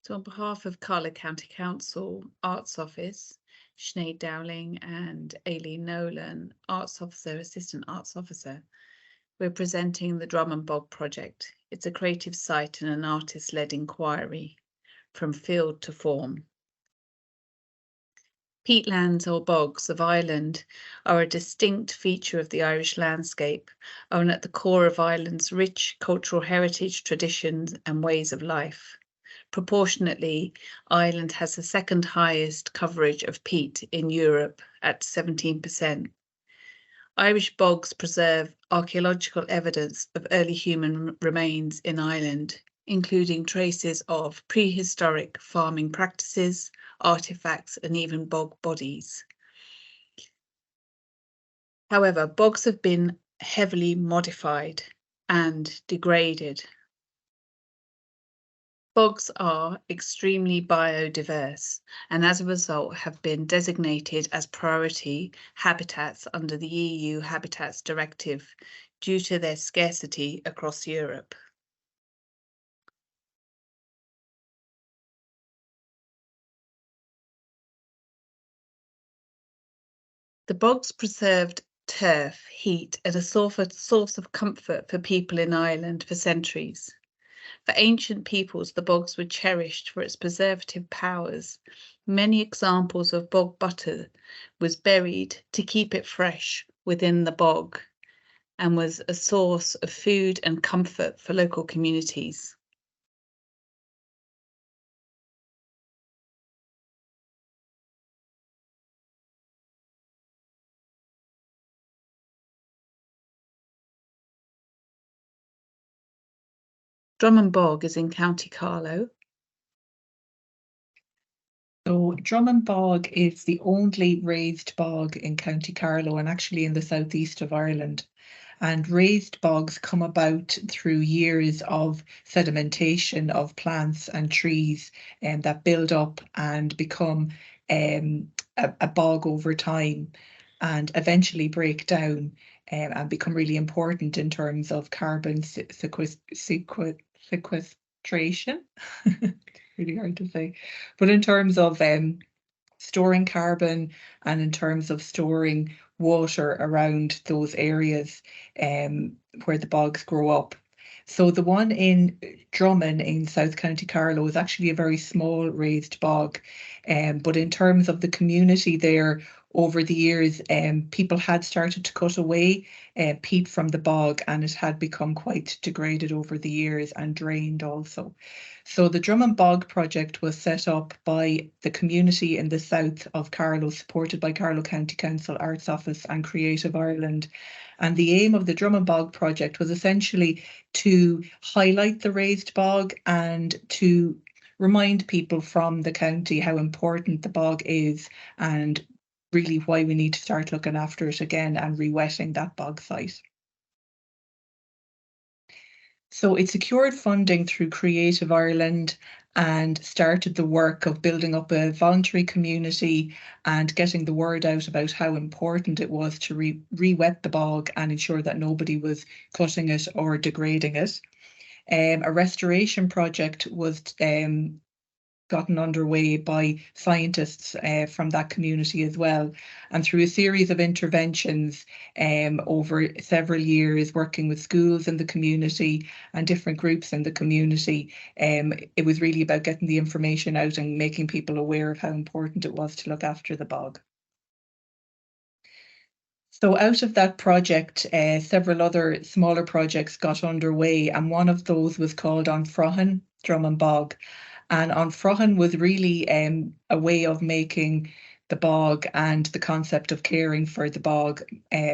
So on behalf of Carlow County Council Arts Office, Sinead Dowling and Aileen Nolan, Arts Officer, Assistant Arts Officer, we're presenting the Drummin Bog project. It's a creative site and an artist-led inquiry from field to form. Peatlands or bogs of Ireland are a distinct feature of the Irish landscape and at the core of Ireland's rich cultural heritage, traditions and ways of life. Proportionately, Ireland has the second highest coverage of peat in Europe at 17%. Irish bogs preserve archaeological evidence of early human remains in Ireland, including traces of prehistoric farming practices, artifacts, and even bog bodies. However, bogs have been heavily modified and degraded. Bogs are extremely biodiverse and as a result have been designated as priority habitats under the EU Habitats Directive due to their scarcity across Europe. The bogs preserved turf, heat, and a source of comfort for people in Ireland for centuries. For ancient peoples, the bogs were cherished for its preservative powers. Many examples of bog butter was buried to keep it fresh within the bog and was a source of food and comfort for local communities. Drummin Bog is in County Carlow. So Drummin Bog is the only raised bog in County Carlow and actually in the southeast of Ireland. And raised bogs come about through years of sedimentation of plants and trees that build up and become a bog over time and eventually break down and become really important in terms of carbon sequestration. Really hard to say. But in terms of storing carbon and in terms of storing water around those areas where the bogs grow up. So the one in Drummin in South County Carlow is actually a very small raised bog. But in terms of the community there, over the years, people had started to cut away peat from the bog and it had become quite degraded over the years and drained also. So the Drummin Bog project was set up by the community in the south of Carlow, supported by Carlow County Council Arts Office and Creative Ireland. And the aim of the Drummin Bog project was essentially to highlight the raised bog and to remind people from the county how important the bog is and really why we need to start looking after it again and re-wetting that bog site. So it secured funding through Creative Ireland and started the work of building up a voluntary community and getting the word out about how important it was to re-wet the bog and ensure that nobody was cutting it or degrading it. A restoration project was gotten underway by scientists from that community as well. And through a series of interventions over several years, working with schools in the community and different groups in the community, it was really about getting the information out and making people aware of how important it was to look after the bog. So out of that project, several other smaller projects got underway, and one of those was called On Frohan, Drummin Bog. And On Frohan was really a way of making the bog and the concept of caring for the bog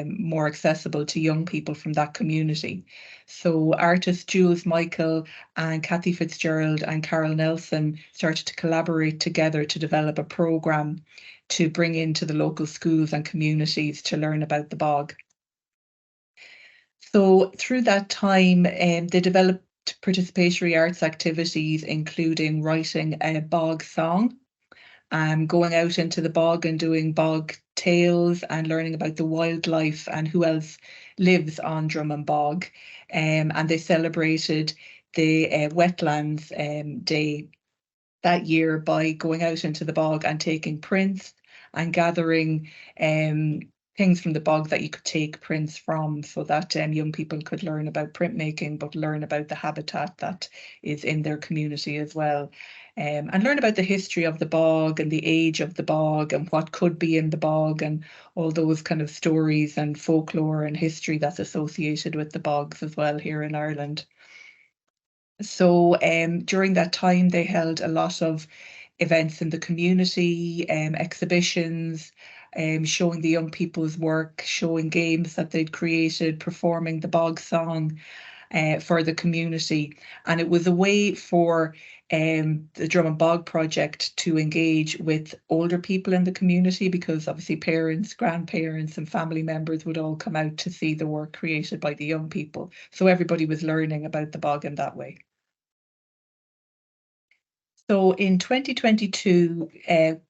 more accessible to young people from that community. So artists Jules Michael and Kathy Fitzgerald and Carol Nelson started to collaborate together to develop a programme to bring into the local schools and communities to learn about the bog. So through that time, they developed participatory arts activities, including writing a bog song, going out into the bog and doing bog tales and learning about the wildlife and who else lives on Drummin Bog. And they celebrated the Wetlands Day that year by going out into the bog and taking prints and gathering things from the bog that you could take prints from, so that young people could learn about printmaking, but learn about the habitat that is in their community as well. And learn about the history of the bog and the age of the bog and what could be in the bog and all those kind of stories and folklore and history that's associated with the bogs as well here in Ireland. So during that time, they held a lot of events in the community, exhibitions, showing the young people's work, showing games that they'd created, performing the bog song for the community. And it was a way for the Drummin Bog project to engage with older people in the community, because obviously parents, grandparents and family members would all come out to see the work created by the young people. So everybody was learning about the bog in that way. So in 2022,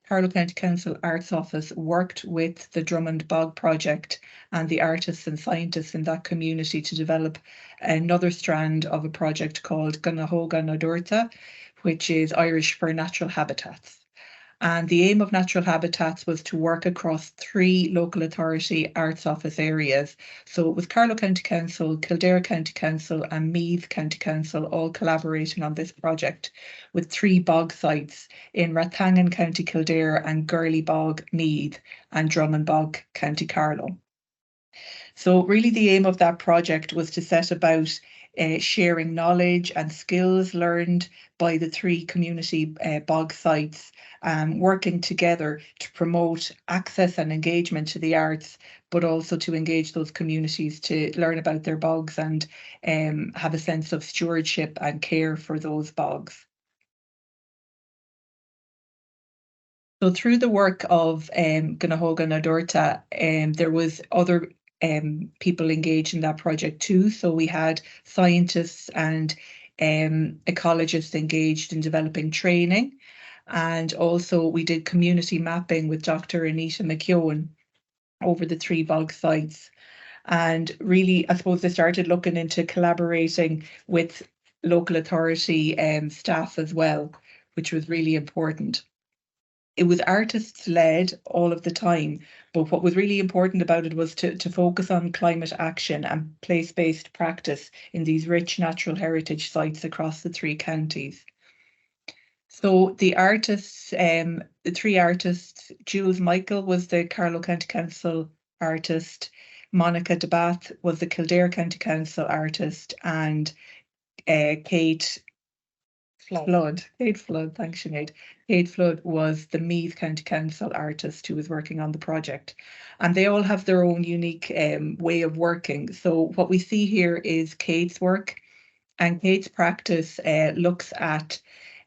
Carlow County Council Arts Office worked with the Drummond Bog Project and the artists and scientists in that community to develop another strand of a project called Ganahoga Nodorta, which is Irish for natural habitats. And the aim of Natural Habitats was to work across 3 local authority arts office areas. So it was Carlow County Council, Kildare County Council and Meath County Council all collaborating on this project, with 3 bog sites in Rathangan, County Kildare and Gurley Bog, Meath and Drummin Bog, County Carlow. So really the aim of that project was to set about sharing knowledge and skills learned by the 3 community bog sites, working together to promote access and engagement to the arts, but also to engage those communities to learn about their bogs and have a sense of stewardship and care for those bogs. So through the work of Ganahoga Nodorta, there was other people engaged in that project too. So we had scientists and ecologists engaged in developing training. And also we did community mapping with Dr. Anita McKeown over the 3 bog sites. And really, I suppose they started looking into collaborating with local authority staff as well, which was really important. It was artists led all of the time, but what was really important about it was to focus on climate action and place-based practice in these rich natural heritage sites across the 3 counties. So the artists, the 3 artists, Jules Michael was the Carlow County Council artist, Monica DeBath was the Kildare County Council artist, and Kate Flood, thanks Sinead. Kate Flood was the Meath County Council artist who was working on the project. And they all have their own unique way of working. So what we see here is Kate's work, and Kate's practice looks at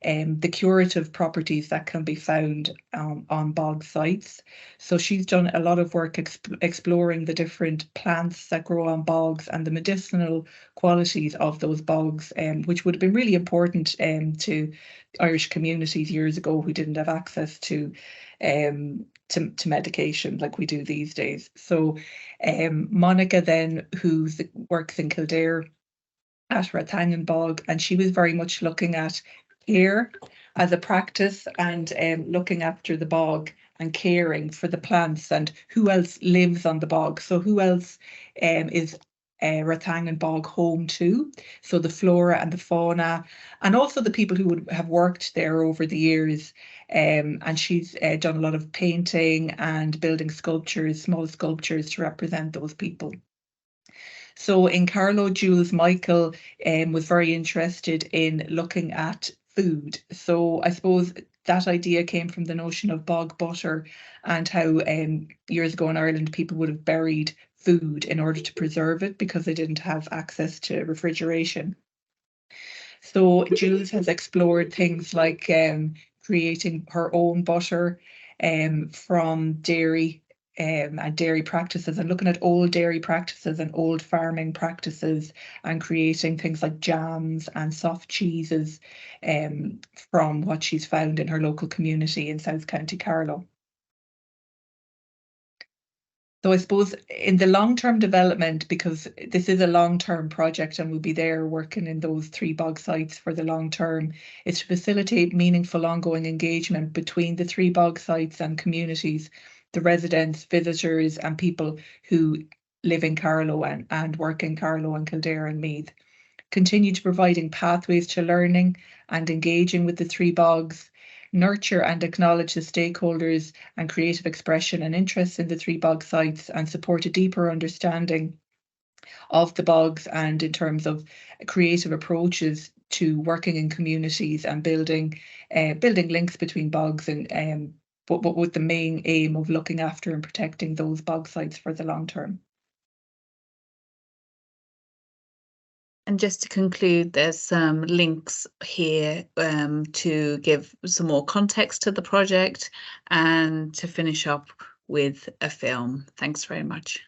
the curative properties that can be found on bog sites. So she's done a lot of work exploring the different plants that grow on bogs and the medicinal qualities of those bogs, which would have been really important to Irish communities years ago who didn't have access to medication like we do these days. So Monica then, who works in Kildare at Rathangan Bog, and she was very much looking at care as a practice and looking after the bog and caring for the plants and who else lives on the bog. So who else is Rathangan Bog home to? So the flora and the fauna, and also the people who would have worked there over the years. And she's done a lot of painting and building sculptures, small sculptures to represent those people. So in Carlow, Jules Michael was very interested in looking at food. So I suppose that idea came from the notion of bog butter and how years ago in Ireland people would have buried food in order to preserve it because they didn't have access to refrigeration. So Jules has explored things like creating her own butter from dairy and dairy practices, and looking at old dairy practices and old farming practices and creating things like jams and soft cheeses from what she's found in her local community in South County Carlow. So I suppose in the long-term development, because this is a long-term project and we'll be there working in those 3 bog sites for the long term, is to facilitate meaningful ongoing engagement between the 3 bog sites and communities, the residents, visitors and people who live in Carlow and work in Carlow and Kildare and Meath. Continue to providing pathways to learning and engaging with the 3 bogs, nurture and acknowledge the stakeholders and creative expression and interest in the 3 bog sites, and support a deeper understanding of the bogs and in terms of creative approaches to working in communities and building links between bogs and but with the main aim of looking after and protecting those bog sites for the long term. And just to conclude, there's some links here to give some more context to the project and to finish up with a film. Thanks very much.